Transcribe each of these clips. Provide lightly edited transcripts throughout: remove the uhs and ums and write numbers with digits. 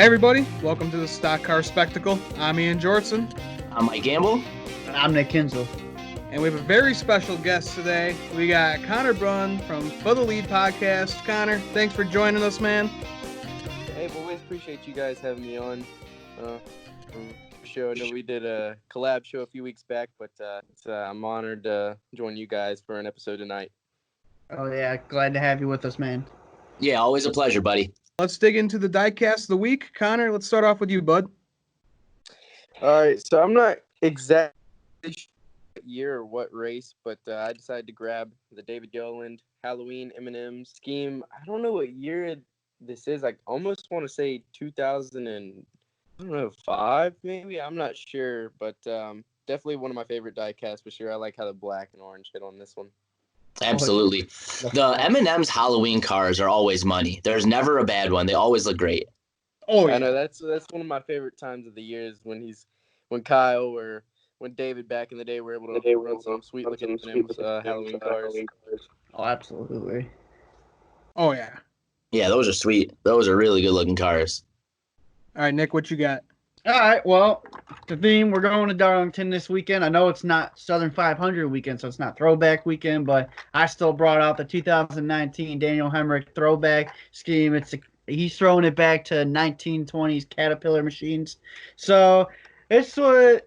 Hey everybody, welcome to the Stock Car Spectacle. I'm Ian Jortson. I'm Mike Gamble. I'm Nick Kinsel. And we have a very special guest today. We got Connor Bunn from Fah The Lead podcast. Connor, thanks for joining us, man. Hey, boys, appreciate you guys having me on show. I know we did a collab show a few weeks back, but I'm honored to join you guys for an episode tonight. Oh yeah, glad to have you with us, man. Yeah, always a pleasure, buddy. Let's dig into the diecast of the week. Connor, let's start off with you, bud. All right, so I'm not exactly sure what year or what race, but I decided to grab the David Yoland Halloween M&M scheme. I don't know what year this is. I almost want to say 2005, maybe. I'm not sure, but definitely one of my favorite diecasts for sure. I like how the black and orange hit on this one. Absolutely. The M&M's Halloween cars are always money. There's never a bad one. They always look great. Oh, yeah. I know that's one of my favorite times of the year is when Kyle or when David back in the day were able to run some sweet looking M&M's Halloween cars. Oh, absolutely. Oh, yeah. Yeah, those are sweet. Those are really good looking cars. All right, Nick, what you got? All right, well, the theme, we're going to Darlington this weekend. I know it's not Southern 500 weekend, so it's not Throwback weekend, but I still brought out the 2019 Daniel Hamrick Throwback scheme. He's throwing it back to 1920s Caterpillar machines. So it's a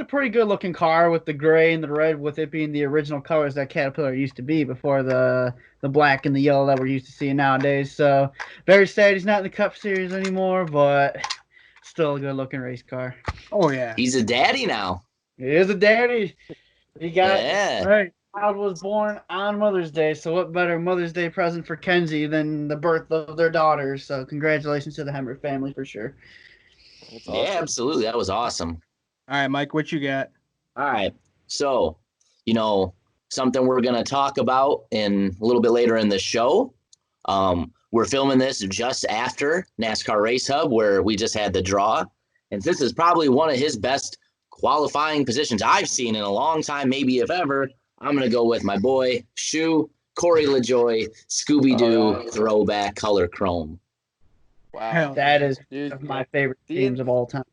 pretty good looking car with the gray and the red, with it being the original colors that Caterpillar used to be before the black and the yellow that we're used to seeing nowadays. So very sad he's not in the Cup Series anymore, but still a good looking race car. Oh, yeah. He's a daddy now. He is a daddy. He got Yeah. right. Child was born on Mother's Day, so what better Mother's Day present for Kenzie than the birth of their daughter? So congratulations to the Hamrick family for sure. That's awesome. Yeah, absolutely. That was awesome. All right, Mike, what you got? All right. So, something we're going to talk about a little bit later in the show. We're filming this just after NASCAR Race Hub, where we just had the draw. And this is probably one of his best qualifying positions I've seen in a long time, maybe if ever. I'm going to go with my boy, Shoe, Corey LaJoy, Scooby-Doo, Throwback, Color Chrome. Wow. Hell, That is Dude, one of my favorite teams of all time.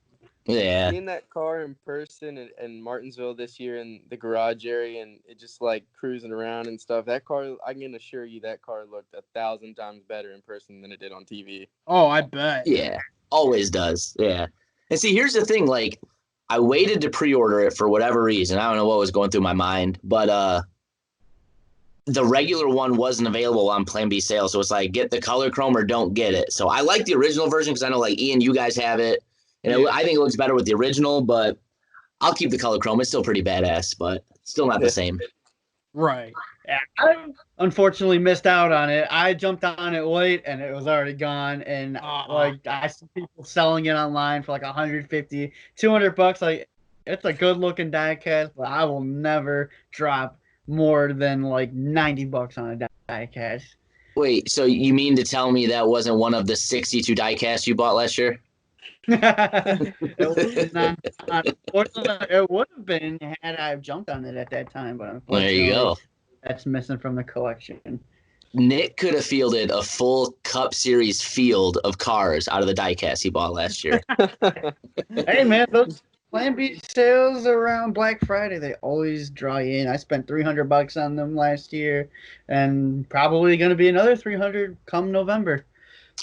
Yeah. seeing that car in person in Martinsville this year in the garage area and it just like cruising around and stuff, that car, I can assure you that car looked 1,000 times better in person than it did on TV. Oh, I bet. Yeah, always does. Yeah. And see, here's the thing. Like, I waited to pre-order it for whatever reason. I don't know what was going through my mind, but the regular one wasn't available on Plan B sale. So it's like, get the Color Chrome or don't get it. So I like the original version because I know, like, Ian, you guys have it. And I think it looks better with the original, but I'll keep the Color Chrome. It's still pretty badass, but still not the same. Right. Yeah, I unfortunately missed out on it. I jumped on it late and it was already gone. And I see people selling it online for like $150, $200. Like, it's a good looking diecast, but I will never drop more than like $90 on a diecast. Wait, so you mean to tell me that wasn't one of the 62 diecasts you bought last year? It would have been had I jumped on it at that time, but unfortunately, There you go. That's missing from the collection. Nick could have fielded a full Cup Series field of cars out of the diecast he bought last year. Hey man, those Plan B sales around Black Friday, they always draw you in. I spent $300 on them last year, and probably going to be another $300 come November.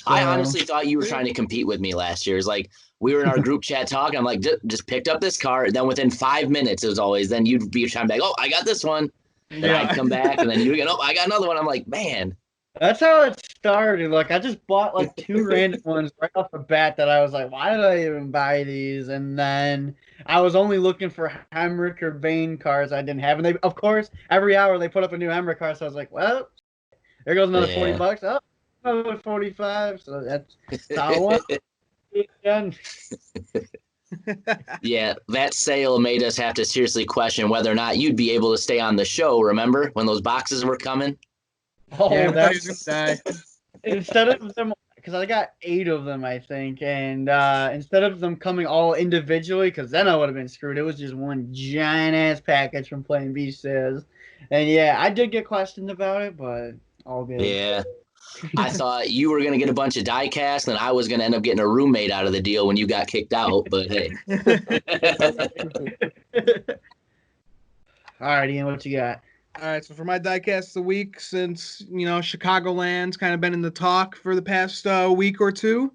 I honestly thought you were trying to compete with me last year. It's like we were in our group chat talking. I'm like, just picked up this car. And then within 5 minutes, it was always, then you'd be trying to be like, oh, I got this one. Then I'd come back, and then you'd go, oh, I got another one. I'm like, man. That's how it started. Like, I just bought like 2 random ones right off the bat that I was like, why did I even buy these? And then I was only looking for Hamrick or Vane cars I didn't have. And they, of course, every hour they put up a new Hamrick car. So I was like, well, there goes another $40. Oh, another 45. So that's how I want it done. Yeah, that sale made us have to seriously question whether or not you'd be able to stay on the show. Remember when those boxes were coming? Oh, Yeah, that's die. instead of them, because I got 8 of them, I think, and instead of them coming all individually, because then I would have been screwed. It was just one giant ass package from Plan B says, and yeah, I did get questioned about it, but all good. Yeah. I thought you were going to get a bunch of die cast and I was going to end up getting a roommate out of the deal when you got kicked out. But hey. All right, Ian, what you got? All right, so for my diecast of the week, since Chicagoland's kind of been in the talk for the past week or two,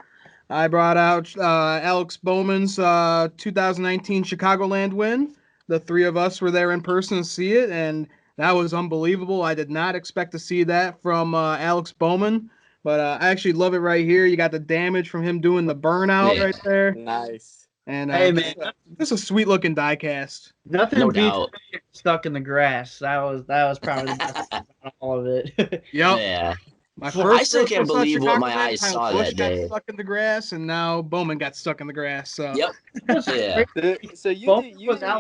I brought out Alex Bowman's 2019 Chicagoland win. The three of us were there in person to see it, and that was unbelievable. I did not expect to see that from Alex Bowman, but I actually love it right here. You got the damage from him doing the burnout right there, Nice. and Hey, man. this is a sweet looking diecast. Nothing No beats doubt. stuck in the grass. That was probably the best part of all of it. Yep. Yeah. My I first still race can't I saw believe what my Chicagoland, eyes Kyle saw Busch that day. got stuck in the grass, and now Bowman got stuck in the grass. So Yep. Yeah. So you Bowman two, was out.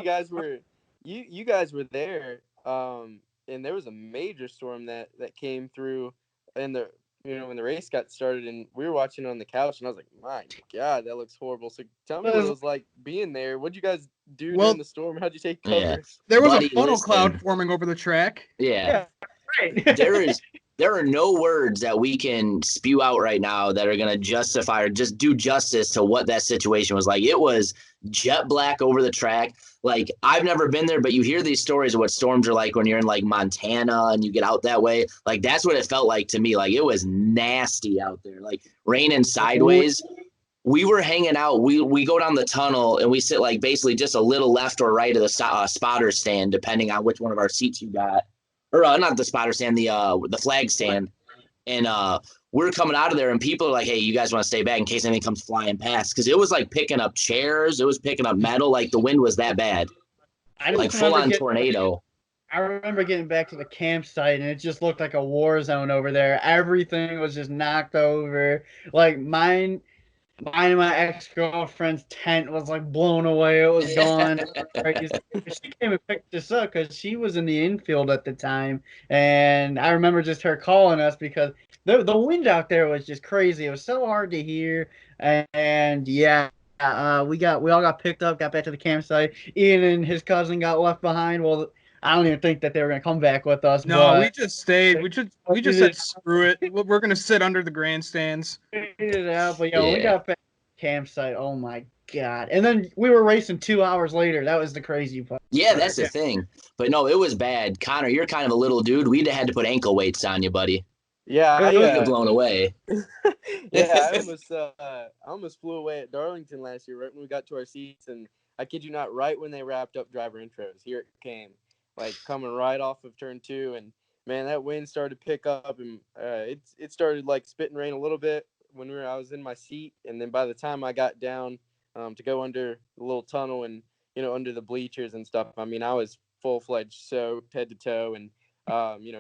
you guys were there, and there was a major storm that came through, and when the race got started, and we were watching on the couch, and I was like, my God, that looks horrible. So tell me what it was like being there. What'd you guys do during the storm? How'd you take cover? Yeah. there was Buddy, a funnel listen. cloud forming over the track. Yeah. Right. There are no words that we can spew out right now that are going to justify or just do justice to what that situation was like. It was jet black over the track. Like, I've never been there, but you hear these stories of what storms are like when you're in like Montana and you get out that way. Like, that's what it felt like to me. Like, it was nasty out there, like raining sideways. We were hanging out. We go down the tunnel and we sit like basically just a little left or right of the spotter stand, depending on which one of our seats you got. Or not the spotter stand, the flag stand. And we're coming out of there and people are like, hey, you guys want to stay back in case anything comes flying past? Because it was like picking up chairs. It was picking up metal. Like the wind was that bad. Like full-on tornado. I remember getting back to the campsite and it just looked like a war zone over there. Everything was just knocked over. Like mine and my ex-girlfriend's tent was like blown away. It was gone. She came and picked us up because she was in the infield at the time. And I remember just her calling us because the wind out there was just crazy. It was so hard to hear. And yeah, we all got picked up, got back to the campsite. Ian and his cousin got left behind. Well, I don't even think that they were gonna come back with us. No, but we just stayed. We just said screw it. We're gonna sit under the grandstands. it out, but Yeah. we got back to the campsite. Oh my God! And then we were racing 2 hours later. That was the crazy part. Yeah, that's the thing. But no, it was bad. Connor, you're kind of a little dude. We'd have had to put ankle weights on you, buddy. Yeah, You get blown away. yeah, I almost flew away at Darlington last year, right when we got to our seats, and I kid you not, right when they wrapped up driver intros, here it came, like coming right off of turn 2, and man, that wind started to pick up, and it started like spitting rain a little bit when I was in my seat, and then by the time I got down to go under the little tunnel and under the bleachers and stuff, I mean, I was full-fledged soaked head to toe, and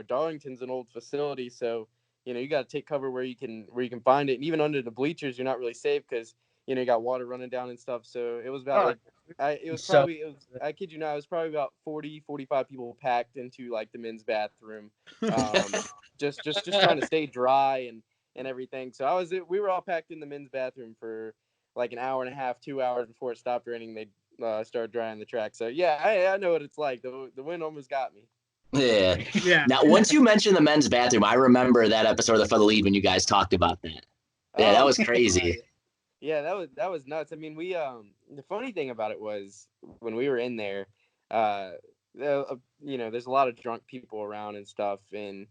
Darlington's an old facility, so you got to take cover where you can find it. And even under the bleachers, you're not really safe because, you got water running down and stuff. So it was about I kid you not, it was probably about 40, 45 people packed into like the men's bathroom. Just trying to stay dry and everything. So we were all packed in the men's bathroom for like an hour and a half, 2 hours before it stopped raining. They started drying the track. So yeah, I know what it's like. The wind almost got me. Yeah. Now, once you mentioned the men's bathroom, I remember that episode of the Fah The Lead when you guys talked about that. Yeah, that was crazy. Yeah, that was nuts. I mean, we the funny thing about it was when we were in there, there's a lot of drunk people around and stuff, and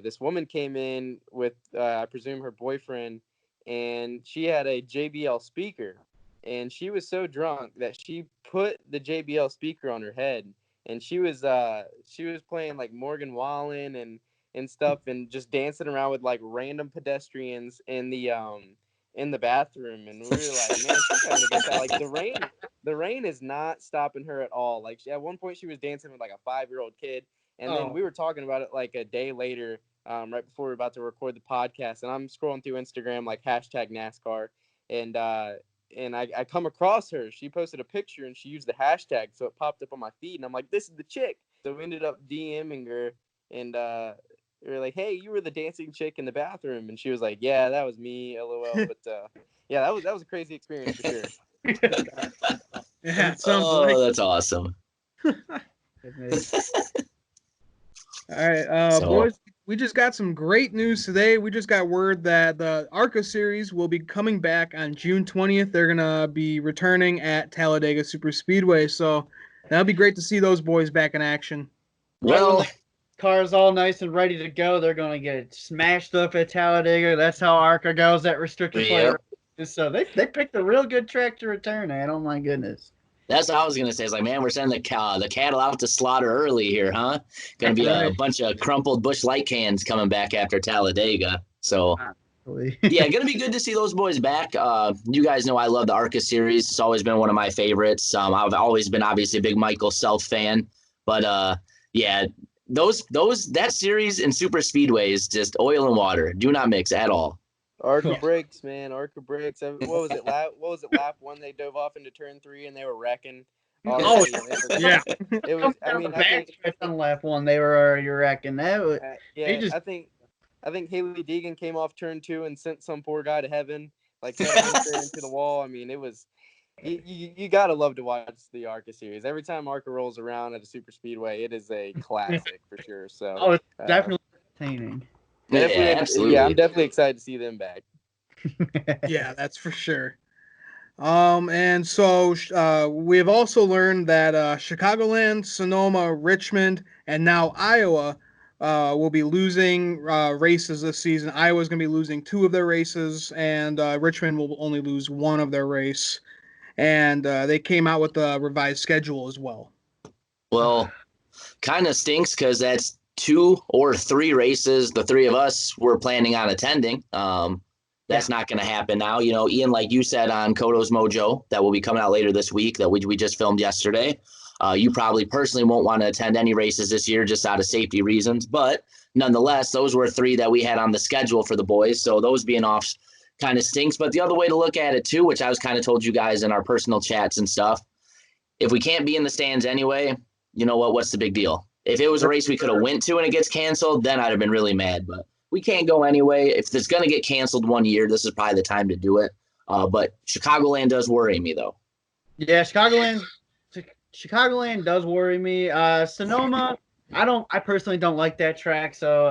this woman came in with I presume her boyfriend, and she had a JBL speaker, and she was so drunk that she put the JBL speaker on her head. And she was playing like Morgan Wallen and stuff and just dancing around with like random pedestrians in the bathroom, and we were like, man, she's having a good time. Like the rain is not stopping her at all. Like at one point she was dancing with like a 5-year-old kid, and then we were talking about it like a day later, right before we were about to record the podcast, and I'm scrolling through Instagram like #NASCAR, and I come across her. She posted a picture and she used the hashtag, so it popped up on my feed, and I'm like, this is the chick. So we ended up DMing her, and we were like, hey, you were the dancing chick in the bathroom, and she was like, yeah, that was me, LOL. But yeah, that was a crazy experience for sure. Yeah, it sounds like. That's awesome. All right, boys, we just got some great news today. We just got word that the ARCA series will be coming back on June 20th. They're going to be returning at Talladega Super Speedway. So that'll be great to see those boys back in action. Right when Well, the car's all nice and ready to go, they're going to get smashed up at Talladega. That's how ARCA goes at restrictor plate yep. races. So they picked a real good track to return at. Oh, my goodness. That's what I was gonna say. It's like, man, we're sending the cattle out to slaughter early here, huh? Gonna be a Right. bunch of crumpled Busch Light cans coming back after Talladega. So Really. yeah, gonna be good to see those boys back. You guys know I love the ARCA series. It's always been one of my favorites. I've always been obviously a big Michael Self fan, but yeah, that series in super speedway is just oil and water. Do not mix at all. Arca brakes, man. Arca brakes. What was it? Lap one? They dove off into turn 3 and they were wrecking. Oh, Yeah. It was. I mean, I think. on lap one, they were already wrecking. That was, Yeah, just, I think Haley Deegan came off turn 2 and sent some poor guy to heaven, like head on straight into the wall. I mean, it was. You gotta love to watch the ARCA series. Every time ARCA rolls around at a super speedway, it is a classic for sure. So. oh, it's definitely entertaining. Yeah, absolutely. Yeah, I'm definitely excited to see them back. Yeah, that's for sure. And so we have also learned that Chicagoland, Sonoma, Richmond, and now Iowa will be losing races this season. Iowa's going to be losing 2 of their races, and Richmond will only lose 1 of their race. And they came out with a revised schedule as well. Well, kind of stinks because that's 2 or 3 races the 3 of us were planning on attending. That's not going to happen now. You know, Ian, like you said on Kodo's Mojo, that will be coming out later this week that we just filmed yesterday. You probably personally won't want to attend any races this year just out of safety reasons. But nonetheless, those were 3 that we had on the schedule for the boys. So those being off kind of stinks. But the other way to look at it too, which I was kind of told you guys in our personal chats and stuff, if we can't be in the stands anyway, you know what? What's the big deal? If it was a race we could have went to and it gets canceled, then I'd have been really mad. But we can't go anyway. If it's going to get canceled one year, this is probably the time to do it. But Chicagoland does worry me, though. Yeah, Chicagoland does worry me. Sonoma, I personally don't like that track, so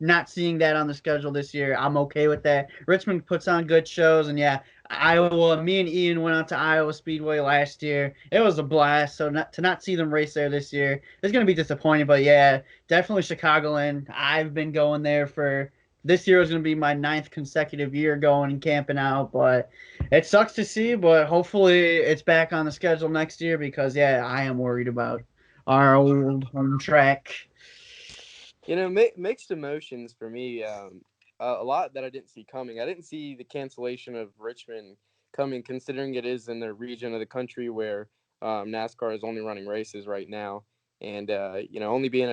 not seeing that on the schedule this year, I'm okay with that. Richmond puts on good shows, and yeah, Iowa. Me and Ian went out to Iowa Speedway last year. It was a blast. So to not see them race there this year, it's gonna be disappointing. But yeah, definitely Chicagoland. I've been going there for this year. Was gonna be my 9th consecutive year going and camping out, but it sucks to see. But hopefully it's back on the schedule next year because yeah, I am worried about our old home track. You know, mixed emotions for me. A lot that I didn't see coming. I didn't see the cancellation of Richmond coming, considering it is in the region of the country where NASCAR is only running races right now, and you know, only being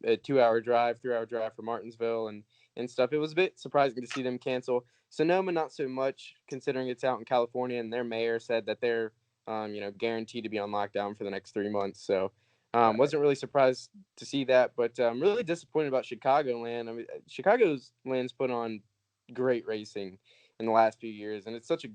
a 2-hour drive, 3-hour drive for Martinsville and stuff. It was a bit surprising to see them cancel. Sonoma, not so much, considering it's out in California, and their mayor said that they're you know, guaranteed to be on lockdown for the next 3 months. So. Wasn't really surprised to see that, but I'm really disappointed about Chicagoland. I mean, Chicagoland's put on great racing in the last few years, and it's such a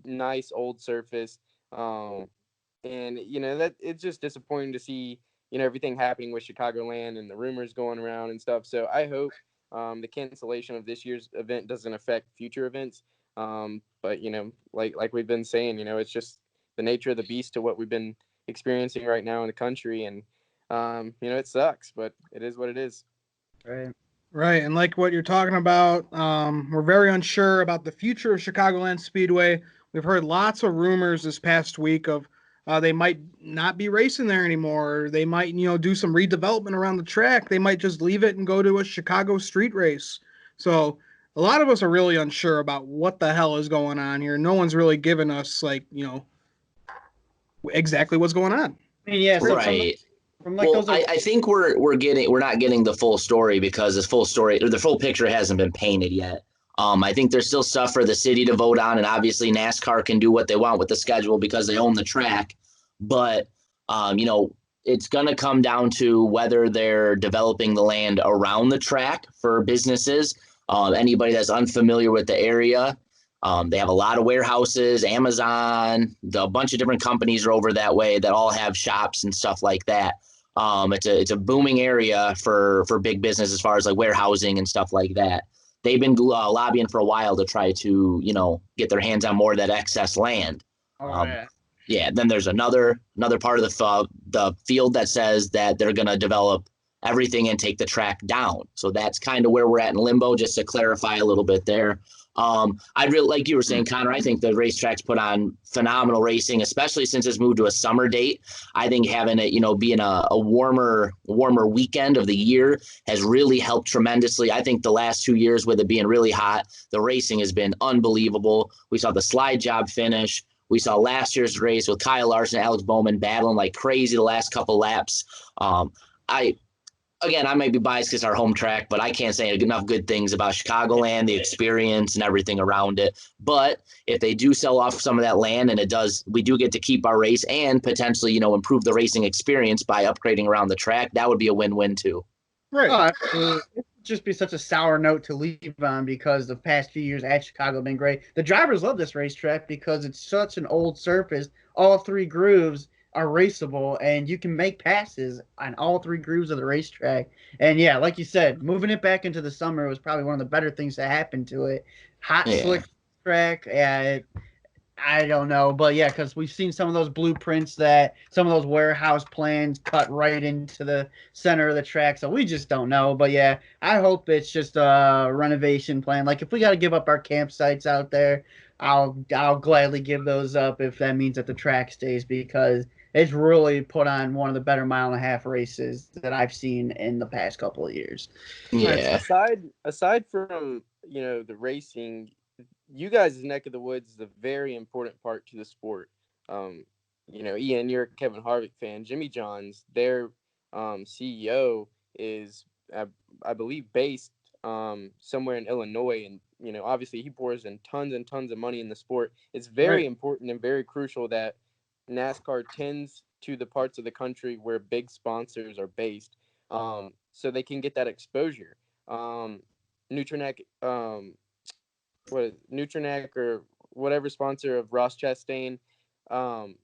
nice old surface. And you know that it's just disappointing to see, you know, everything happening with Chicagoland and the rumors going around and stuff. So I hope the cancellation of this year's event doesn't affect future events. But you know, like we've been saying, you know, it's just the nature of the beast to what we've been experiencing right now in the country, and you know, it sucks, but it is what it is. Right, and like what you're talking about, we're very unsure about the future of Chicagoland Speedway. We've heard lots of rumors this past week of they might not be racing there anymore. They might, you know, do some redevelopment around the track. They might just leave it and go to a Chicago street race. So a lot of us are really unsure about what the hell is going on here. No one's really given us, like, you know, exactly what's going on. I mean, yeah, so Right. From I think we're not getting the full story because the full picture hasn't been painted yet. I think there's still stuff for the city to vote on, and obviously NASCAR can do what they want with the schedule because they own the track. But you know, it's going to come down to whether they're developing the land around the track for businesses. Anybody that's unfamiliar with the area, they have a lot of warehouses, Amazon, a bunch of different companies are over that way that all have shops and stuff like that. It's a booming area for big business as far as like warehousing and stuff like that. They've been lobbying for a while to try to, get their hands on more of that excess land. Yeah. Then there's another part of the field that says that they're going to develop everything and take the track down. So that's kind of where we're at in limbo, just to clarify a little bit there. I'd really, like you were saying, Connor, I think the racetracks put on phenomenal racing, especially since it's moved to a summer date. I think having it, being a warmer weekend of the year has really helped tremendously. I think the last 2 years with it being really hot, the racing has been unbelievable. We saw the slide job finish. We saw last year's race with Kyle Larson, Alex Bowman battling like crazy the last couple laps. Again, I might be biased because it's our home track, but I can't say enough good things about Chicagoland, the experience and everything around it. But if they do sell off some of that land and we do get to keep our race and potentially, improve the racing experience by upgrading around the track, that would be a win-win too. Right. Absolutely. It would just be such a sour note to leave on because the past few years at Chicago have been great. The drivers love this racetrack because it's such an old surface. All 3 grooves are raceable, and you can make passes on all 3 grooves of the racetrack. And yeah, like you said, moving it back into the summer was probably one of the better things that happened to it. Hot, slick track. Yeah, I don't know, but yeah, because we've seen some of those blueprints that some of those warehouse plans cut right into the center of the track, so we just don't know. But yeah, I hope it's just a renovation plan. Like if we got to give up our campsites out there, I'll gladly give those up if that means that the track stays, because it's really put on one of the better mile-and-a-half races that I've seen in the past couple of years. Yeah. Aside from the racing, you guys' neck of the woods is a very important part to the sport. Ian, you're a Kevin Harvick fan. Jimmy John's, their CEO, is I believe based somewhere in Illinois, and obviously he pours in tons and tons of money in the sport. It's very important and very crucial that NASCAR tends to the parts of the country where big sponsors are based, so they can get that exposure. Nutraneck, Nutraneck or whatever sponsor of Ross Chastain,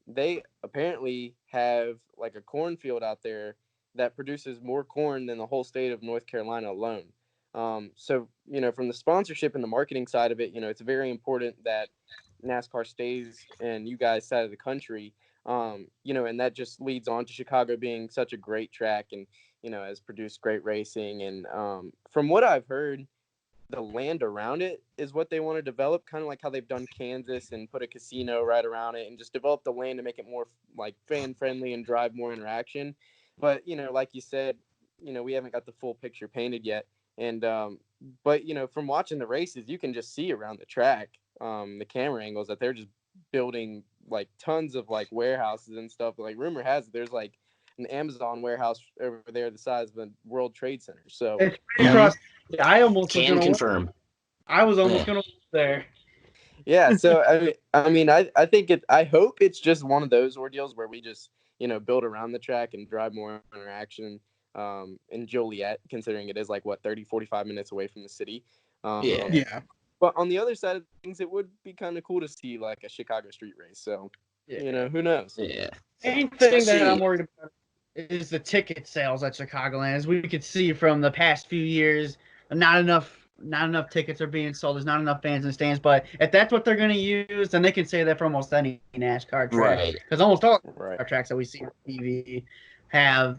they apparently have like a cornfield out there that produces more corn than the whole state of North Carolina alone. So from the sponsorship and the marketing side of it, it's very important that NASCAR stays in you guys' side of the country. And that just leads on to Chicago being such a great track and, has produced great racing. And from what I've heard, the land around it is what they want to develop, kind of like how they've done Kansas and put a casino right around it and just develop the land to make it more like fan friendly and drive more interaction. But, like you said, we haven't got the full picture painted yet. And, but, from watching the races, you can just see around the track, the camera angles that they're just building like tons of like warehouses and stuff. Like rumor has it, there's like an Amazon warehouse over there the size of a World Trade Center. So I almost can confirm. I was almost gonna there. Yeah, so I think I hope it's just one of those ordeals where we just build around the track and drive more interaction in Joliet, considering it is like 30-45 minutes away from the city. Yeah. But on the other side of things, it would be kind of cool to see like a Chicago street race. So who knows? Yeah. Anything that I'm worried about is the ticket sales at Chicagoland. As we could see from the past few years, not enough tickets are being sold. There's not enough fans in the stands. But if that's what they're going to use, then they can say that for almost any NASCAR track. Right. Because almost all our tracks that we see on TV have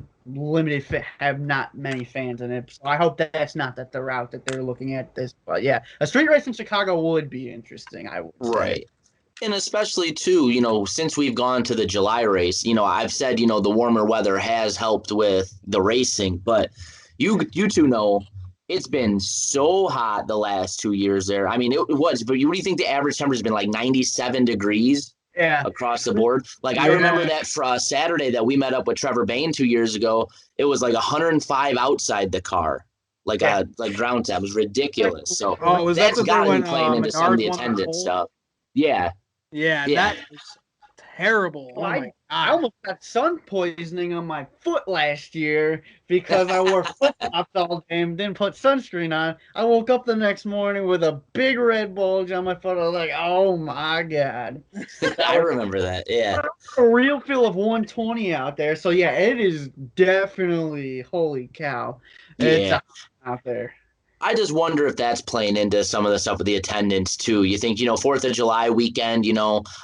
have not many fans in it. So I hope that's not the route that they're looking at this. But yeah, a street race in Chicago would be interesting, I would say. Right. And especially too, since we've gone to the July race, I've said, the warmer weather has helped with the racing, but you two know it's been so hot the last 2 years there. I mean, it was, but what do you think the average temperature has been, like 97 degrees? Yeah, across the board. Like I remember that for Saturday that we met up with Trevor Bain 2 years ago, it was like 105 outside the car, like ground temp. It was ridiculous. So was that that's got to be when playing into some of the attendance stuff. Yeah. That was terrible. Oh my I god. almost got sun poisoning on my foot last year because I wore flip-flops all day and didn't put sunscreen on. I woke up the next morning with a big red bulge on my foot. I was like, oh my god. I remember that. Yeah. A real feel of 120 out there. So yeah, it is definitely, holy cow. It's Yeah. out there. I just wonder if that's playing into some of the stuff with the attendance too. You think, 4th of July weekend,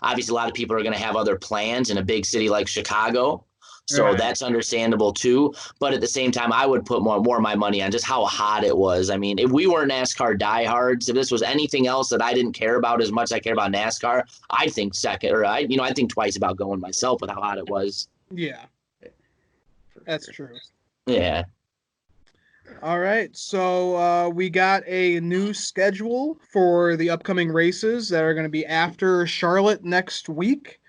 obviously a lot of people are going to have other plans in a big city like Chicago. So Right. that's understandable too. But at the same time, I would put more of my money on just how hot it was. I mean, if we weren't NASCAR diehards, if this was anything else that I didn't care about as much as I care about NASCAR, I'd think second, or I think twice about going myself with how hot it was. Yeah. That's true. Yeah. All right, so we got a new schedule for the upcoming races that are going to be after Charlotte next week.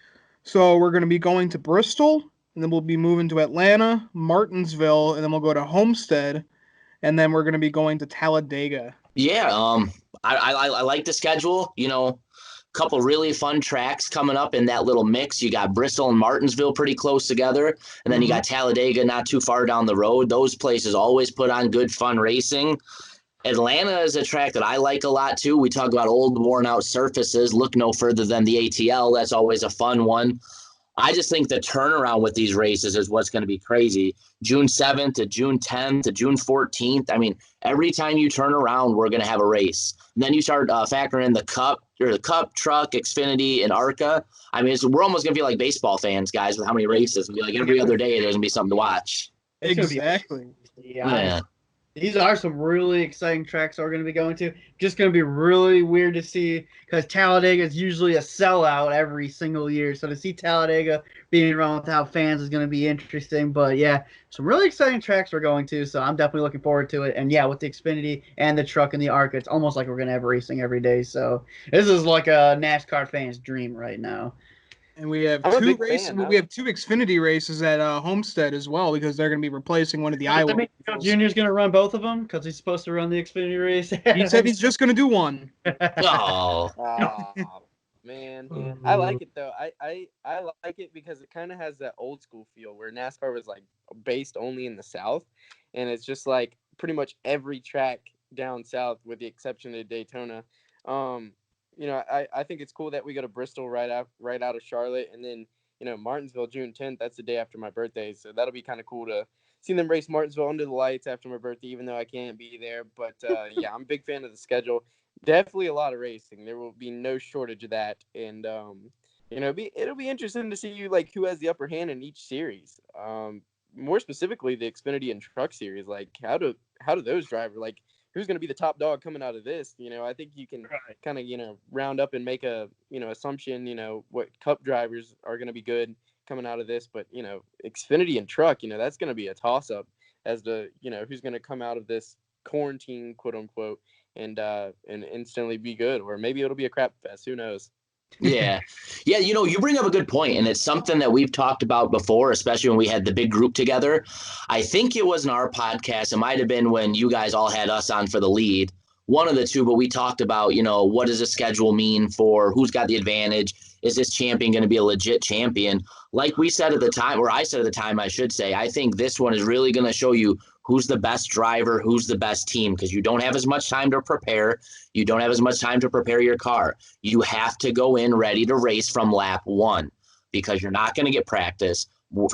So we're going to be going to Bristol, and then we'll be moving to Atlanta, Martinsville, and then we'll go to Homestead, and then we're going to be going to Talladega. Yeah, I like the schedule. Couple really fun tracks coming up in that little mix. You got Bristol and Martinsville pretty close together, and then you got Talladega not too far down the road. Those places always put on good fun racing. Atlanta is a track that I like a lot too. We talk about old worn out surfaces. Look no further than the ATL. That's always a fun one. I just think the turnaround with these races is what's going to be crazy. June 7th to June 10th to June 14th. I mean, every time you turn around, we're going to have a race. And then you start factoring in the Cup, Truck, Xfinity, and ARCA. I mean, we're almost going to be like baseball fans, guys, with how many races. It'll be like every other day, there's going to be something to watch. It's Exactly. Yeah. These are some really exciting tracks that we're going to be going to. Just going to be really weird to see because Talladega is usually a sellout every single year. So to see Talladega being around without fans is going to be interesting. But yeah, some really exciting tracks we're going to. So I'm definitely looking forward to it. And yeah, with the Xfinity and the truck and the ARCA, it's almost like we're going to have racing every day. So this is like a NASCAR fan's dream right now. And we have I'm a two big races. fan. We have two Xfinity races at Homestead as well because they're going to be replacing one of the Iowa. I mean, Junior's going to run both of them because he's supposed to run the Xfinity race. He said he's just going to do one. Oh, Oh, man. I like it though. I like it because it kind of has that old school feel where NASCAR was like based only in the South, and it's just like pretty much every track down south with the exception of Daytona. I think it's cool that we go to Bristol right out of Charlotte, and then Martinsville June 10th. That's the day after my birthday, so that'll be kind of cool to see them race Martinsville under the lights after my birthday, even though I can't be there. But yeah, I'm a big fan of the schedule. Definitely a lot of racing. There will be no shortage of that, and it'll be interesting to see like who has the upper hand in each series. More specifically, the Xfinity and Truck Series. Like how do those drivers like? Who's going to be the top dog coming out of this? I think you can kind of, round up and make a, assumption, what Cup drivers are going to be good coming out of this. But, Xfinity and Truck, that's going to be a toss up as to, who's going to come out of this quarantine, quote unquote, and instantly be good. Or maybe it'll be a crap fest. Who knows? Yeah. You bring up a good point, and it's something that we've talked about before, especially when we had the big group together. I think it was in our podcast. It might have been when you guys all had us on for the lead, one of the two, but we talked about, what does the schedule mean for who's got the advantage? Is this champion going to be a legit champion? Like we said at the time, or I said at the time, I should say, I think this one is really going to show you who's the best driver, who's the best team, because you don't have as much time to prepare. You don't have as much time to prepare your car. You have to go in ready to race from lap one because you're not going to get practice.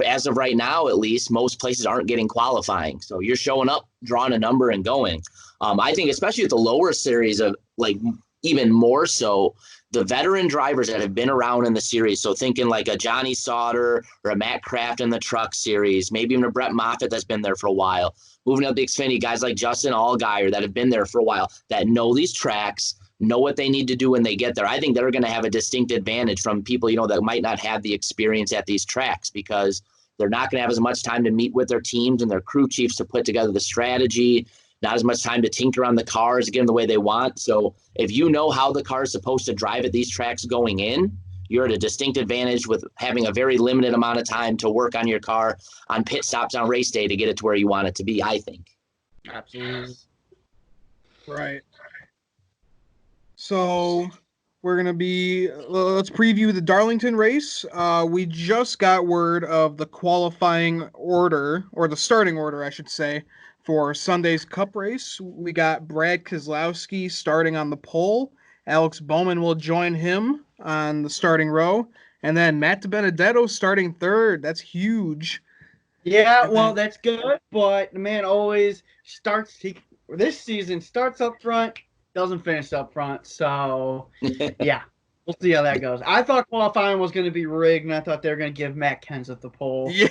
As of right now, at least, most places aren't getting qualifying. So you're showing up, drawing a number, and going. I think especially at the lower series of like even more so, the veteran drivers that have been around in the series. So thinking like a Johnny Sauter or a Matt Kraft in the Truck Series, maybe even a Brett Moffitt that's been there for a while. Moving up the Xfinity, guys like Justin Allgaier that have been there for a while, that know these tracks, know what they need to do when they get there. I think they're going to have a distinct advantage from people, that might not have the experience at these tracks because they're not going to have as much time to meet with their teams and their crew chiefs to put together the strategy, not as much time to tinker on the cars, get them the way they want. So if you know how the car is supposed to drive at these tracks going in, you're at a distinct advantage with having a very limited amount of time to work on your car on pit stops on race day to get it to where you want it to be, I think. Absolutely. Right. So we're going to be, let's preview the Darlington race. We just got word of the qualifying order, or the starting order, I should say, for Sunday's Cup race. We got Brad Keselowski starting on the pole. Alex Bowman will join him on the starting row. And then Matt DiBenedetto starting third. That's huge. Yeah, well, that's good, but the man always this season starts up front, doesn't finish up front. So, yeah, we'll see how that goes. I thought qualifying was going to be rigged, and I thought they were going to give Matt Kenseth the pole. Yeah.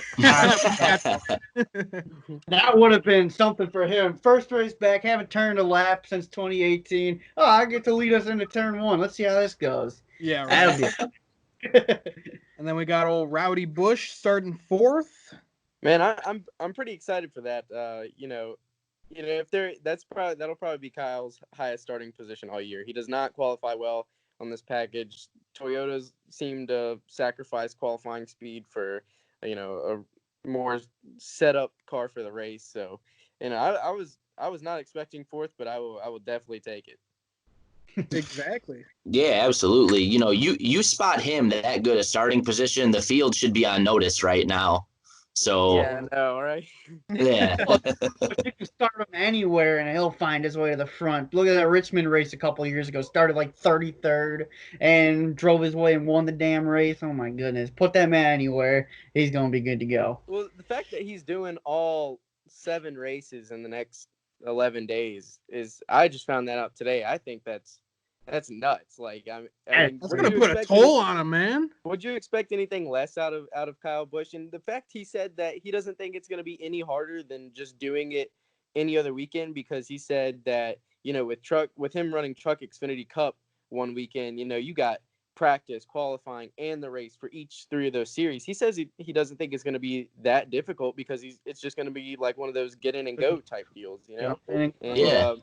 That would have been something for him. First race back, haven't turned a lap since 2018. Oh, I get to lead us into turn one. Let's see how this goes. Yeah, That'll right. be. And then we got old Rowdy Busch starting fourth. Man, I'm pretty excited for that. If that'll probably be Kyle's highest starting position all year. He does not qualify well on this package. Toyotas seem to sacrifice qualifying speed for, a more set up car for the race. So, I was not expecting fourth, but I will definitely take it. Exactly. Yeah, absolutely. You spot him that good a starting position, the field should be on notice right now. So Yeah, I know, right? yeah. But you can start him anywhere, and he'll find his way to the front. Look at that Richmond race a couple of years ago. Started like 33rd and drove his way and won the damn race. Oh, my goodness. Put that man anywhere. He's going to be good to go. Well, the fact that he's doing all 7 races in the next 11 days I just found that out today. I think that's nuts. Like, I mean, That's going to put a toll on him, man. Would you expect anything less out of Kyle Busch? And the fact he said that he doesn't think it's going to be any harder than just doing it any other weekend, because he said that, with him running Truck Xfinity Cup one weekend, you got practice, qualifying, and the race for each 3 of those series. He says he doesn't think it's going to be that difficult, because it's just going to be like one of those get in and go type deals, And Yeah.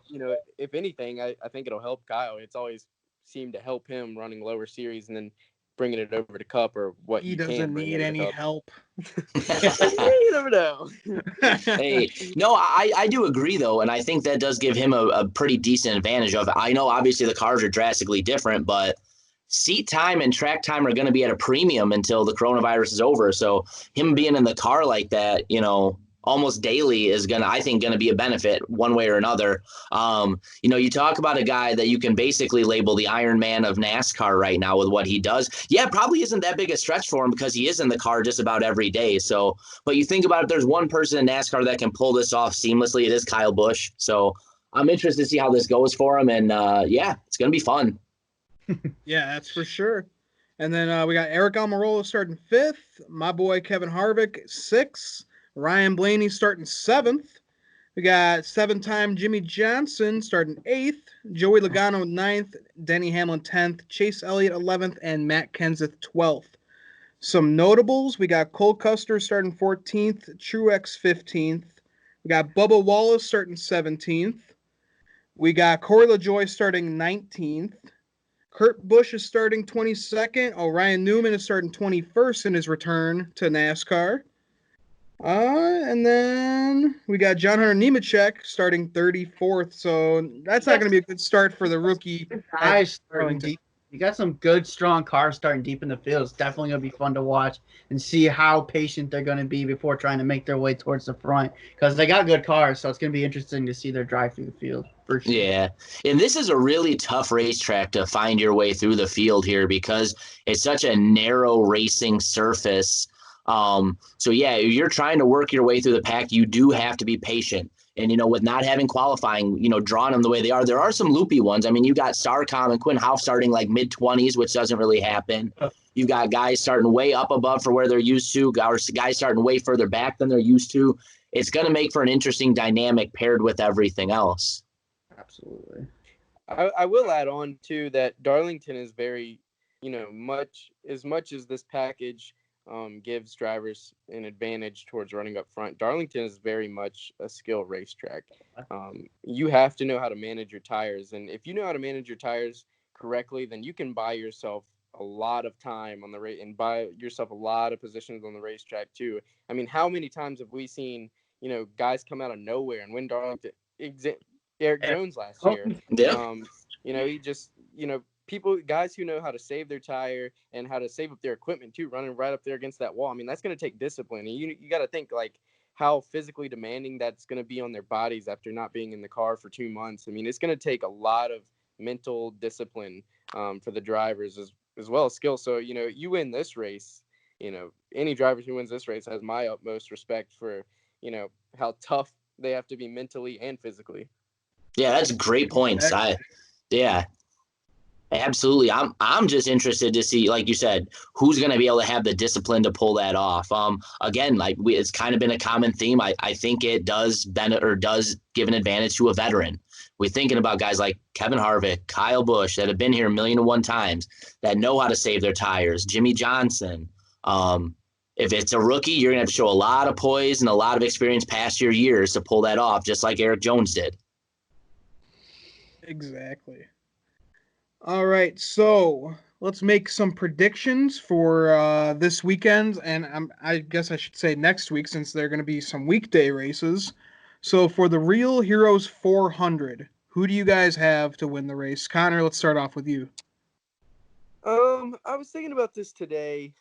if anything, I think it'll help Kyle. It's always seemed to help him running lower series and then bringing it over to Cup, or what He doesn't need any help. You never know. Hey, no, I do agree though, and I think that does give him a pretty decent advantage. I know obviously the cars are drastically different, but seat time and track time are going to be at a premium until the coronavirus is over. So him being in the car like that, almost daily is I think going to be a benefit one way or another. You talk about a guy that you can basically label the Iron Man of NASCAR right now with what he does. Yeah, probably isn't that big a stretch for him because he is in the car just about every day. So, but you think about it, there's one person in NASCAR that can pull this off seamlessly. It is Kyle Busch. So I'm interested to see how this goes for him. And yeah, it's going to be fun. Yeah, that's for sure. And then we got Eric Almirola starting fifth. My boy Kevin Harvick sixth. Ryan Blaney starting seventh. We got 7-time Jimmy Johnson starting eighth. Joey Logano ninth. Denny Hamlin 10th. Chase Elliott 11th. And Matt Kenseth 12th. Some notables. We got Cole Custer starting 14th. Truex 15th. We got Bubba Wallace starting 17th. We got Corey LaJoie starting 19th. Kurt Busch is starting 22nd. Ryan Newman is starting 21st in his return to NASCAR. And then we got John Hunter Nemechek starting 34th. So that's not going to be a good start for the rookie. Guys starting deep. You got some good, strong cars starting deep in the field. It's definitely going to be fun to watch and see how patient they're going to be before trying to make their way towards the front, because they got good cars. So it's going to be interesting to see their drive through the field. For sure. Yeah. And this is a really tough racetrack to find your way through the field here because it's such a narrow racing surface. So yeah, if you're trying to work your way through the pack, you do have to be patient. And, with not having qualifying, drawing them the way they are, there are some loopy ones. I mean, you got Starcom and Quinn Houff starting like mid-20s, which doesn't really happen. You've got guys starting way up above for where they're used to, or guys starting way further back than they're used to. It's going to make for an interesting dynamic paired with everything else. Absolutely. I will add on, too, that Darlington is very, much as this package gives drivers an advantage towards running up front. Darlington is very much a skill racetrack. You have to know how to manage your tires. And if you know how to manage your tires correctly, then you can buy yourself a lot of time on the race and buy yourself a lot of positions on the racetrack too. I mean, how many times have we seen, guys come out of nowhere and win Darlington? Eric Jones last year. Yeah. He just, guys who know how to save their tire and how to save up their equipment too, running right up there against that wall. I mean, that's going to take discipline. And you got to think like how physically demanding that's going to be on their bodies after not being in the car for 2 months. I mean, it's going to take a lot of mental discipline for the drivers as well as skill. So, you win this race, any driver who wins this race has my utmost respect for, how tough they have to be mentally and physically. Yeah, that's great points. Yeah, absolutely. I'm just interested to see, like you said, who's going to be able to have the discipline to pull that off. Again, it's kind of been a common theme. I think it does give an advantage to a veteran. We're thinking about guys like Kevin Harvick, Kyle Busch that have been here 1,000,001 times, that know how to save their tires. Jimmy Johnson. If it's a rookie, you're going to have to show a lot of poise and a lot of experience past your years to pull that off, just like Eric Jones did. Exactly. All right, so let's make some predictions for this weekend, and I guess I should say next week since there are going to be some weekday races. So for the Real Heroes 400, who do you guys have to win the race? Connor, let's start off with you. I was thinking about this today,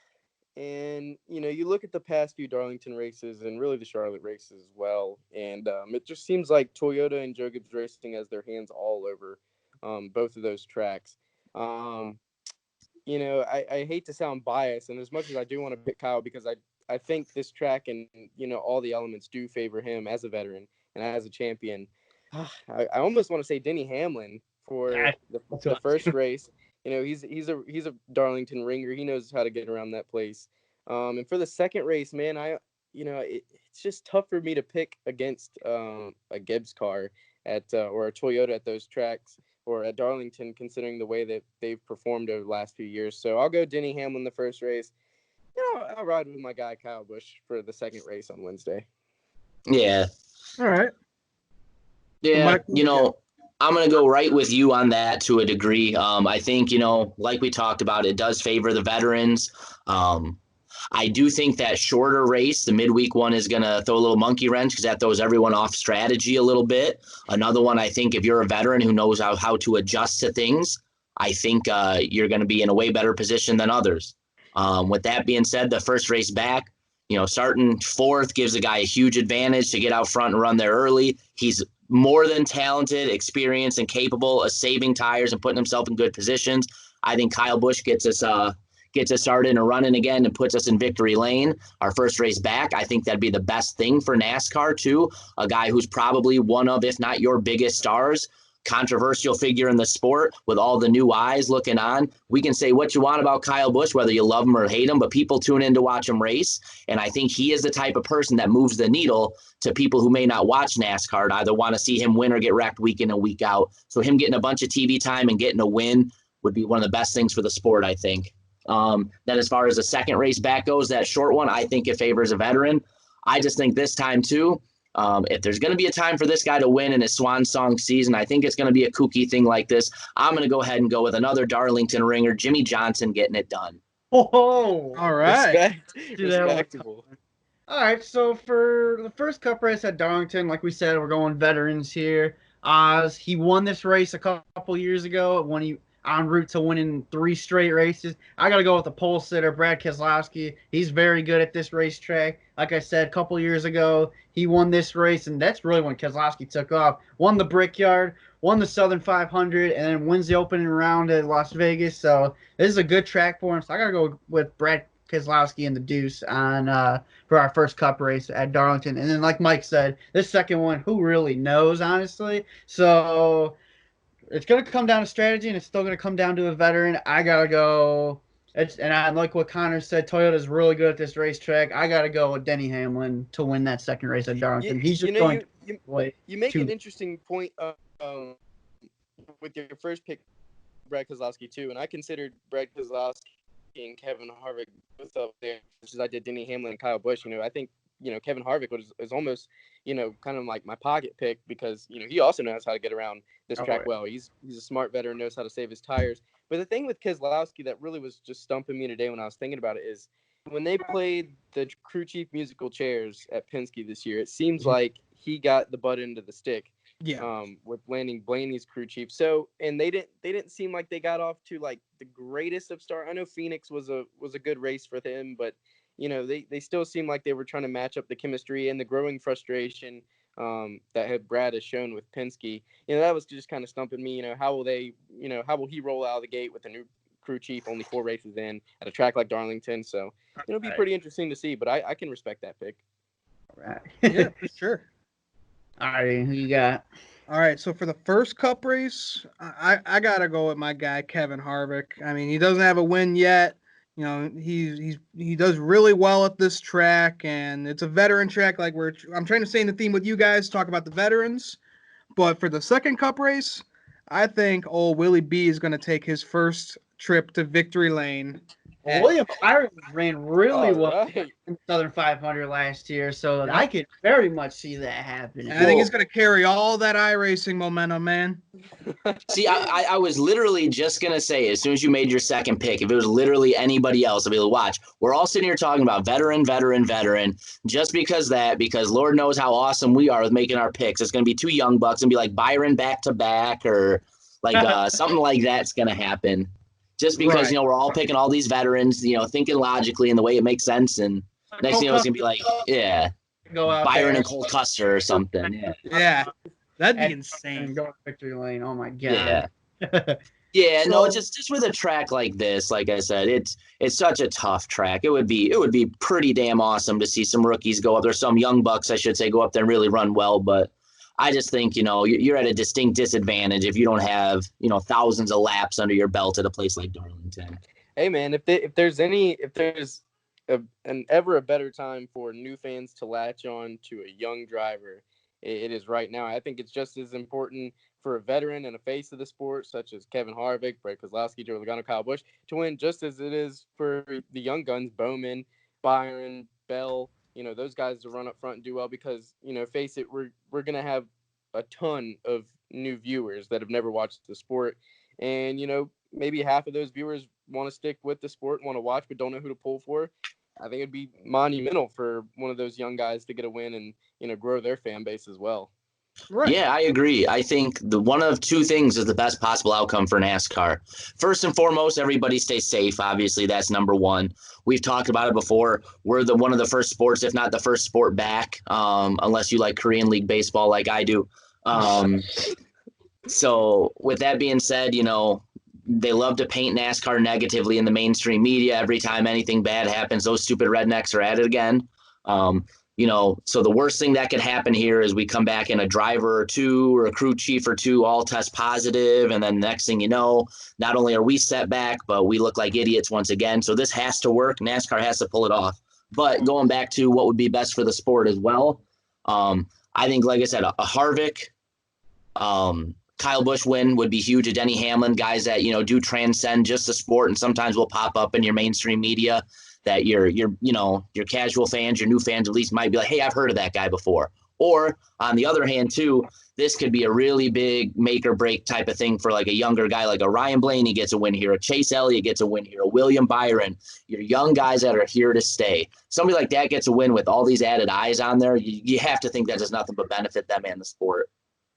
and you look at the past few Darlington races and really the Charlotte races as well, and it just seems like Toyota and Joe Gibbs Racing has their hands all over both of those tracks. I hate to sound biased, and as much as I do want to pick Kyle because I think this track and all the elements do favor him as a veteran and as a champion. I almost want to say Denny Hamlin for the first race. He's a Darlington ringer. He knows how to get around that place. And for the second race, man, it's just tough for me to pick against a Gibbs car or a Toyota at those tracks or at Darlington, considering the way that they've performed over the last few years. So I'll go Denny Hamlin the first race. I'll ride with my guy Kyle Busch for the second race on Wednesday. Yeah. All right. Yeah, I'm going to go right with you on that to a degree. I think, like we talked about, it does favor the veterans. I do think that shorter race, the midweek one, is going to throw a little monkey wrench because that throws everyone off strategy a little bit. Another one, I think if you're a veteran who knows how to adjust to things, I think you're going to be in a way better position than others. With that being said, the first race back, starting fourth gives a guy a huge advantage to get out front and run there early. He's more than talented, experienced, and capable of saving tires and putting himself in good positions. I think Kyle Busch gets us started and running again and puts us in victory lane. Our first race back, I think that'd be the best thing for NASCAR too. A guy who's probably one of, if not your biggest stars, controversial figure in the sport with all the new eyes looking on. We can say what you want about Kyle Busch, whether you love him or hate him, but people tune in to watch him race. And I think he is the type of person that moves the needle to people who may not watch NASCAR to either want to see him win or get wrecked week in and week out. So him getting a bunch of TV time and getting a win would be one of the best things for the sport, I think. Then as far as the second race back goes, that short one, I think it favors a veteran. I just think this time too, if there's going to be a time for this guy to win in his swan song season, I think it's going to be a kooky thing like this. I'm going to go ahead and go with another Darlington ringer, Jimmy Johnson, getting it done. Oh, all right. Respectable. All right, so for the first Cup race at Darlington, like we said, we're going veterans here. Oz, he won this race a couple years ago when he en route to winning 3 straight races. I got to go with the pole sitter, Brad Keselowski. He's very good at this racetrack. Like I said, a couple years ago, he won this race, and that's really when Keselowski took off. Won the Brickyard, won the Southern 500, and then wins the opening round at Las Vegas. So this is a good track for him. So I got to go with Brad Keselowski and the Deuce on for our first Cup race at Darlington. And then, like Mike said, this second one, who really knows, honestly? So it's going to come down to strategy, and it's still going to come down to a veteran. I got to go. And I like what Connor said. Toyota's really good at this racetrack. I got to go with Denny Hamlin to win that second race at Darlington. He's just going you make an interesting point with your first pick, Brad Keselowski, too. And I considered Brad Keselowski and Kevin Harvick both up there, just as I did Denny Hamlin and Kyle Busch. I think Kevin Harvick is almost kind of like my pocket pick because he also knows how to get around this track well. He's a smart veteran, knows how to save his tires. But the thing with Keselowski that really was just stumping me today when I was thinking about it is when they played the crew chief musical chairs at Penske this year, it seems like he got the butt end of the stick. Yeah. With landing Blaney's crew chief. So, and they didn't seem like they got off to like the greatest of start. I know Phoenix was a good race for them, but they still seem like they were trying to match up the chemistry and the growing frustration that Brad has shown with Penske. That was just kind of stumping me. How will he roll out of the gate with a new crew chief only 4 races in at a track like Darlington? So it'll be pretty interesting to see, but I can respect that pick. All right. Yeah, for sure. All right, who you got? All right, so for the first Cup race, I gotta go with my guy Kevin Harvick. I mean, he doesn't have a win yet. He does really well at this track, and it's a veteran track. Like I'm trying to stay in the theme with you guys, talk about the veterans. But for the second Cup race, I think old Willie B is gonna take his first trip to victory lane. William Byron ran really well Right. in Southern 500 last year, so I could very much see that happening. And I think he's going to carry all that iRacing momentum, man. See, I was literally just going to say, as soon as you made your second pick, if it was literally anybody else, I'd be able to watch. We're all sitting here talking about veteran, just because Lord knows how awesome we are with making our picks. It's going to be 2 young bucks and be like Byron back-to-back or like something like that's going to happen. Just because, we're all picking all these veterans, thinking logically in the way it makes sense. And next thing it's going to be like, go out Byron there. And Cole Custer or something. Yeah. That'd be insane. Go to victory lane. Oh, my God. Yeah, no, just with a track like this, like I said, it's such a tough track. It would be pretty damn awesome to see some rookies go up there, some young bucks, I should say, go up there and really run well. But I just think, you're at a distinct disadvantage if you don't have, thousands of laps under your belt at a place like Darlington. Hey, man, if there's ever a better time for new fans to latch on to a young driver, it is right now. I think it's just as important for a veteran and a face of the sport, such as Kevin Harvick, Brett Keselowski, Joey Logano, Kyle Busch, to win just as it is for the young guns, Bowman, Byron, Bell, those guys to run up front and do well because, face it, we're going to have a ton of new viewers that have never watched the sport. And, maybe half of those viewers want to stick with the sport, want to watch, but don't know who to pull for. I think it'd be monumental for one of those young guys to get a win and, grow their fan base as well. Right. Yeah, I agree. I think the one of 2 things is the best possible outcome for NASCAR. First and foremost, everybody stay safe. Obviously, that's number 1. We've talked about it before. We're one of the first sports, if not the first sport back, unless you like Korean League baseball like I do. So with that being said, they love to paint NASCAR negatively in the mainstream media. Every time anything bad happens, those stupid rednecks are at it again. So the worst thing that could happen here is we come back and a driver or 2 or a crew chief or 2 all test positive, and then next thing you know, not only are we set back, but we look like idiots once again. So this has to work. NASCAR has to pull it off. But going back to what would be best for the sport as well, I think, like I said, a Harvick, Kyle Busch win would be huge. A Denny Hamlin, guys that do transcend just the sport and sometimes will pop up in your mainstream media that your casual fans, your new fans at least might be like, hey, I've heard of that guy before. Or on the other hand, too, this could be a really big make or break type of thing for like a younger guy, like a Ryan Blaney gets a win here, a Chase Elliott gets a win here, a William Byron, your young guys that are here to stay. Somebody like that gets a win with all these added eyes on there. You have to think that does nothing but benefit them and the sport.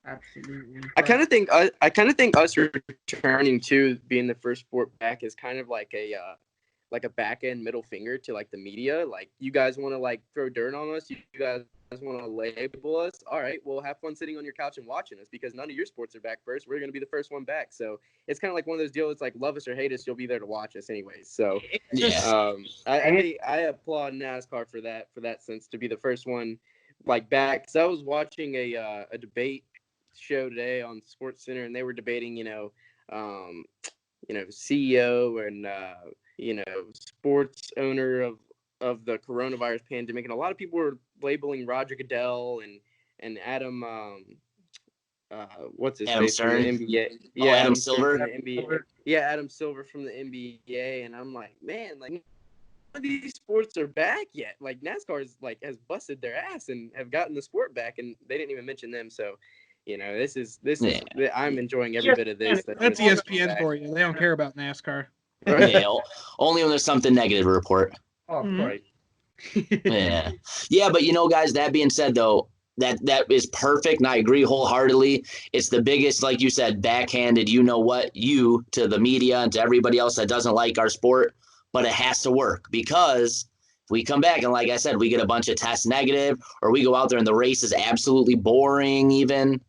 Absolutely. I kind of think us returning to being the first sport back is kind of like a back end middle finger to like the media. Like, you guys want to like throw dirt on us, you guys want to label us, all right, well, have fun sitting on your couch and watching us because none of your sports are back first. We're going to be the first one back. So it's kind of like one of those deals. It's like, love us or hate us, you'll be there to watch us anyways. So I applaud NASCAR for that sense, to be the first one like back. So I was watching a debate show today on Sports Center, and they were debating CEO and sports owner of the coronavirus pandemic, and a lot of people were labeling Roger Goodell and Adam what's his Adam face Stern? from the NBA. Yeah, Adam Silver. From the NBA. Yeah, Adam Silver from the NBA, and I'm like, man, like, none of these sports are back yet. Like, NASCAR has busted their ass and have gotten the sport back, and they didn't even mention them. So, this is I'm enjoying every bit of this. That's ESPN for you. They don't care about NASCAR. Right. Yeah, only when there's something negative to report. Oh, right. Yeah, but guys, that being said, though, that is perfect, and I agree wholeheartedly. It's the biggest, like you said, backhanded, you know what, you to the media and to everybody else that doesn't like our sport, but it has to work because if we come back and, like I said, we get a bunch of tests negative, or we go out there and the race is absolutely boring, even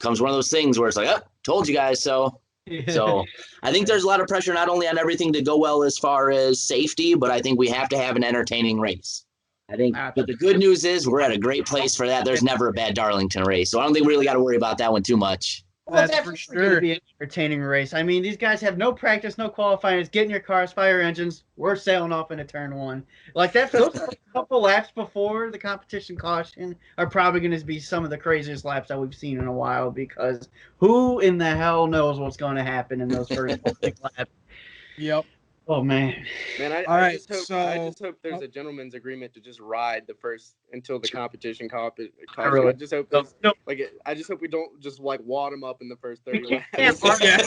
comes one of those things where it's like, oh, told you guys so. So I think there's a lot of pressure not only on everything to go well as far as safety, but I think we have to have an entertaining race. I think, but the good news is we're at a great place for that. There's never a bad Darlington race, so I don't think we really got to worry about that one too much. Well, that's for sure. Going to be an entertaining race. I mean, these guys have no practice, no qualifying. It's get in your cars, fire engines. We're sailing off into turn one. Like that. Those couple laps before the competition caution are probably going to be some of the craziest laps that we've seen in a while because who in the hell knows what's going to happen in those first laps? Yep. Oh man. I just hope there's a gentleman's agreement to just ride the first until the competition caution. I just hope I just hope we don't just like wad them up in the first 30 laps.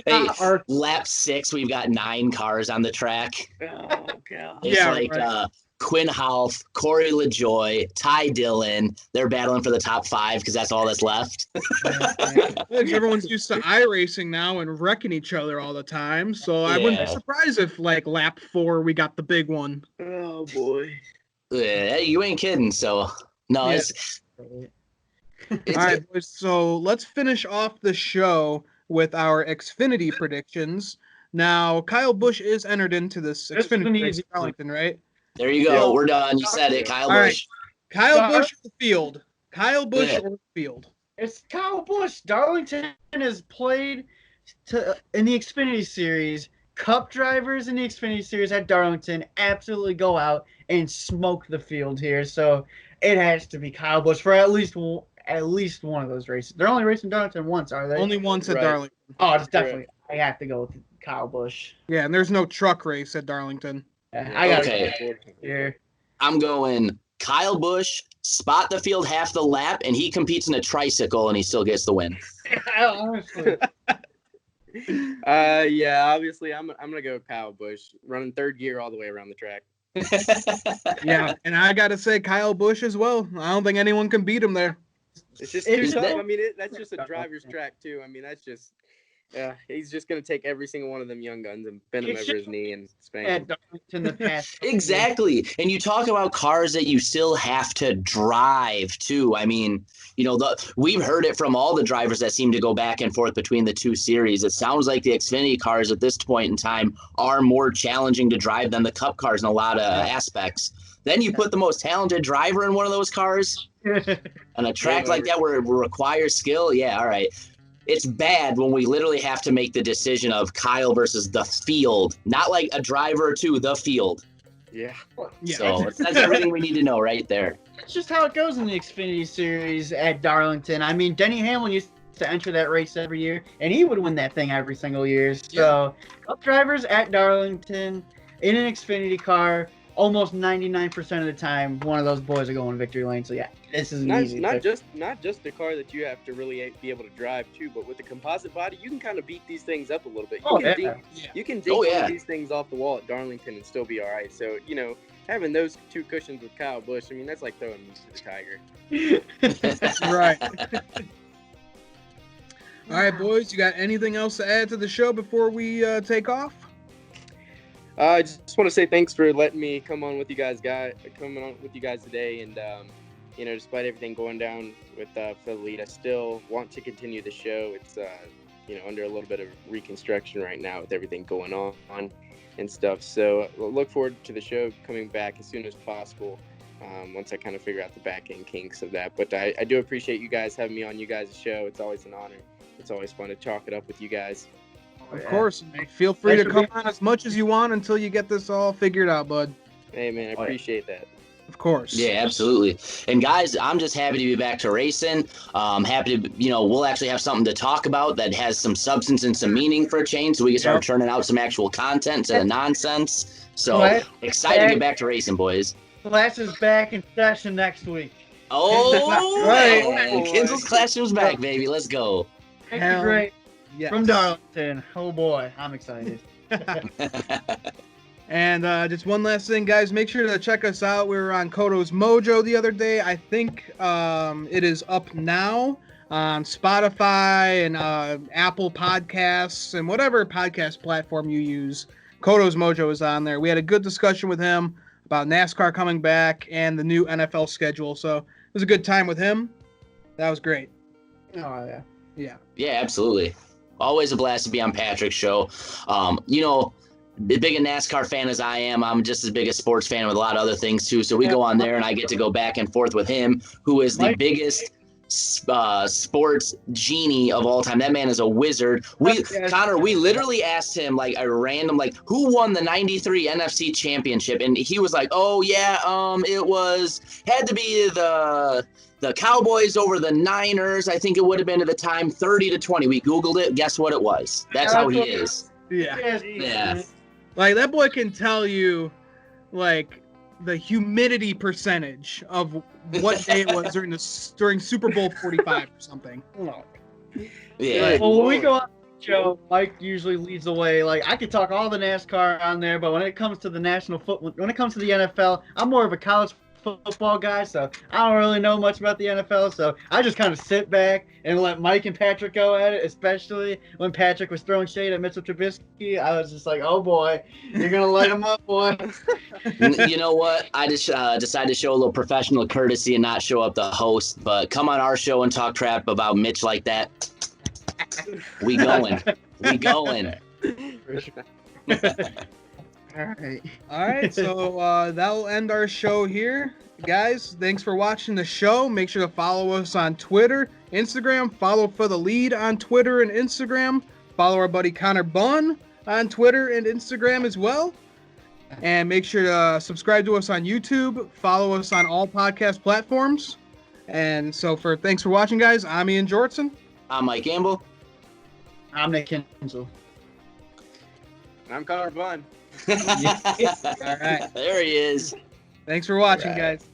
Hey, lap 6, we've got 9 cars on the track. Oh god. It's Quinn Half, Corey LaJoy, Ty Dillon. They're battling for the top 5 because that's all that's left. Everyone's used to iRacing now and wrecking each other all the time. So I wouldn't be surprised if, like, lap 4, we got the big one. Oh, boy. Yeah, you ain't kidding. So, no, it's all right, boys. So let's finish off the show with our Xfinity predictions. Now, Kyle Busch is entered into this Xfinity race in Darlington, right? There you go. We're done. You said it, Kyle Busch. Right. Kyle Busch or the field? Kyle Busch or the field? It's Kyle Busch. Darlington has played in the Xfinity Series. Cup drivers in the Xfinity Series at Darlington absolutely go out and smoke the field here. So it has to be Kyle Busch for at least one of those races. They're only racing Darlington once, are they? Only once at Darlington. Oh, it's definitely. I have to go with Kyle Busch. Yeah, and there's no truck race at Darlington. I got here. I'm going Kyle Busch, spot the field half the lap, and he competes in a tricycle, and he still gets the win. Honestly. Obviously, I'm gonna go Kyle Busch, running third gear all the way around the track. Yeah, and I gotta say Kyle Busch as well. I don't think anyone can beat him there. It's just too tough. I mean, that's just a driver's track too. I mean, that's just. Yeah, he's just going to take every single one of them young guns and bend them over his knee and spank them. Exactly. And you talk about cars that you still have to drive, too. I mean, we've heard it from all the drivers that seem to go back and forth between the two series. It sounds like the Xfinity cars at this point in time are more challenging to drive than the Cup cars in a lot of aspects. Then you put the most talented driver in one of those cars on a track like that where it requires skill. Yeah, all right. It's bad when we literally have to make the decision of Kyle versus the field, not like a driver or two, the field. Yeah. So that's everything we need to know right there. That's just how it goes in the Xfinity Series at Darlington. I mean, Denny Hamlin used to enter that race every year, and he would win that thing every single year. So, Cup drivers at Darlington in an Xfinity car, almost 99% of the time, one of those boys are going victory lane. So, yeah, this is easy. Not just the car that you have to really be able to drive, too, but with the composite body, you can kind of beat these things up a little bit. You can dink these things off the wall at Darlington and still be all right. So, having those two cushions with Kyle Busch, I mean, that's like throwing meat to the tiger. Right. All right, boys, you got anything else to add to the show before we take off? I just want to say thanks for letting me come on with you guys today. And, despite everything going down with Fah The Lead, I still want to continue the show. It's, under a little bit of reconstruction right now with everything going on and stuff. So look forward to the show coming back as soon as possible once I kind of figure out the back end kinks of that. But I do appreciate you guys having me on you guys' show. It's always an honor. It's always fun to chalk it up with you guys. Of course. Feel free to come on as much as you want until you get this all figured out, bud. Hey, man, I appreciate that. Of course. Yeah, absolutely. And guys, I'm just happy to be back to racing. Happy to, we'll actually have something to talk about that has some substance and some meaning for a change, so we can start churning out some actual content instead of nonsense. So excited to get back to racing, boys. Class is back in session next week. Oh, right. Kinsel's Classroom's back, baby. Let's go. Great. Yes. From Darlington. Oh boy, I'm excited. And just one last thing, guys. Make sure to check us out. We were on Koto's Mojo the other day. I think it is up now on Spotify and Apple Podcasts and whatever podcast platform you use. Koto's Mojo is on there. We had a good discussion with him about NASCAR coming back and the new NFL schedule. So it was a good time with him. That was great. Oh, yeah. Yeah. Yeah, absolutely. Always a blast to be on Patrick's show. You know, as big a NASCAR fan as I am, I'm just as big a sports fan with a lot of other things too. So we go on there and I get to go back and forth with him, who is the biggest sports genie of all time. That man is a wizard. Connor, we literally asked him like a random, like, who won the 93 NFC championship? And he was like, oh yeah, it had to be the Cowboys over the Niners. I think it would have been at the time 30-20. We Googled it. Guess what it was? That's how he is. Yeah. Like, that boy can tell you, like, the humidity percentage of what day it was during Super Bowl 45 or something. Yeah. Like, well, when we go on the show, Mike usually leads the way. Like, I could talk all the NASCAR on there, but when it comes to the when it comes to the NFL, I'm more of a college football guy, so I don't really know much about the NFL, so I just kind of sit back and let Mike and Patrick go at it, especially when Patrick was throwing shade at Mitchell Trubisky. I was just like, oh boy, you're going to light him up, boy. You know what? I just decided to show a little professional courtesy and not show up the host, but come on our show and talk crap about Mitch like that. We going. We going. All right, so that'll end our show here. Guys, thanks for watching the show. Make sure to follow us on Twitter, Instagram. Follow Fah The Lead on Twitter and Instagram. Follow our buddy Connor Bunn on Twitter and Instagram as well. And make sure to subscribe to us on YouTube. Follow us on all podcast platforms. And so thanks for watching, guys. I'm Ian Jortson. I'm Mike Gamble. I'm Nick Kinsel. I'm Connor Bunn. All right. There he is. Thanks for watching, guys.